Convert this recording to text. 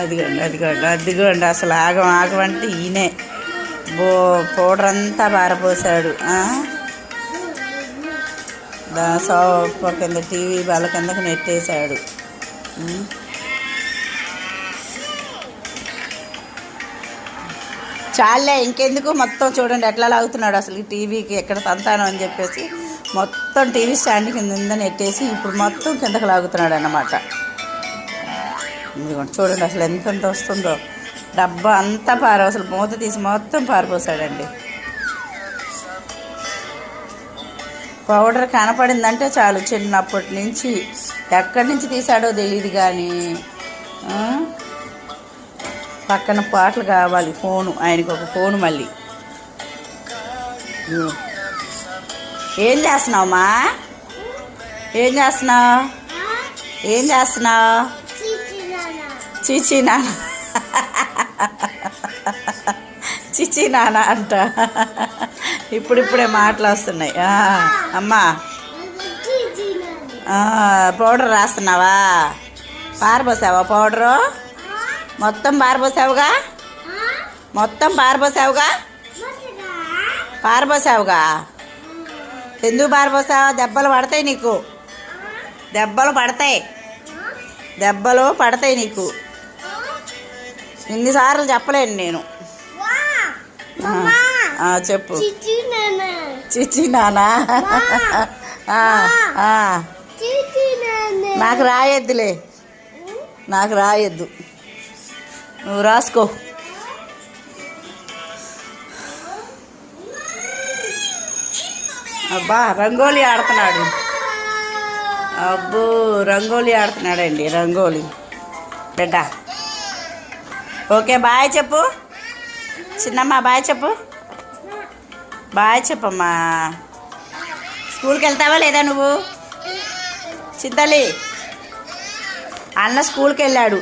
అదిగోండి అదిగోండి అదిగోండి అసలు ఆగం ఆగమంటే ఈయనే పౌడర్ అంతా పారపోసాడు. సోఫా కింద టీవీ వాళ్ళ కిందకి నెట్టేశాడు. చాలే ఇంకెందుకు, మొత్తం చూడండి ఎట్లా లాగుతున్నాడు అసలు. టీవీకి ఎక్కడ తంతాను అని చెప్పేసి మొత్తం టీవీ స్టాండ్ కింద నెట్టేసి ఇప్పుడు మొత్తం కిందకి లాగుతున్నాడు అన్నమాట. చూడండి అసలు ఎంతెంత వస్తుందో. డబ్బా అంతా అసలు మూత తీసి మొత్తం పారిపోసాడండి. పౌడర్ కనపడిందంటే చాలు, చిన్నప్పటి నుంచి ఎక్కడి నుంచి తీసాడో తెలియదు కానీ పక్కన పాటలు కావాలి, ఫోను, ఆయనకు ఒక ఫోను. మళ్ళీ ఏం చేస్తున్నావమ్మా? ఏం చేస్తున్నావు? ఏం చేస్తున్నావు? చిచి నాన్న చిచి నాన్న అంట. ఇప్పుడిప్పుడే మాటలు వస్తున్నాయి. అమ్మా పౌడర్ రాస్తున్నావా? పారబోసావా పౌడరు? మొత్తం పారబోసావుగా? మొత్తం పారబోసావుగా? పారబోసావుగా? ఎందుకు పారబోసావు? దెబ్బలు పడతాయి నీకు, దెబ్బలు పడతాయి, దెబ్బలు పడతాయి నీకు. ఇన్నిసార్లు చెప్పలేను నేను. చెప్పు. చిచి నానా? నాకు రాయొద్దులే, నాకు రాయొద్దు, నువ్వు రాసుకో. అబ్బా రంగోలీ ఆడుతున్నాడు. అబ్బో రంగోలీ ఆడుతున్నాడండి, రంగోలీ బిడ్డ. ఓకే బాయ్ చెప్పు చిన్నమ్మ, బాయ్ చెప్పు, బాయ్ చెప్పమ్మా. స్కూల్కి వెళ్తావా లేదా నువ్వు? చిత్తలి అన్న స్కూల్కి వెళ్ళాడు.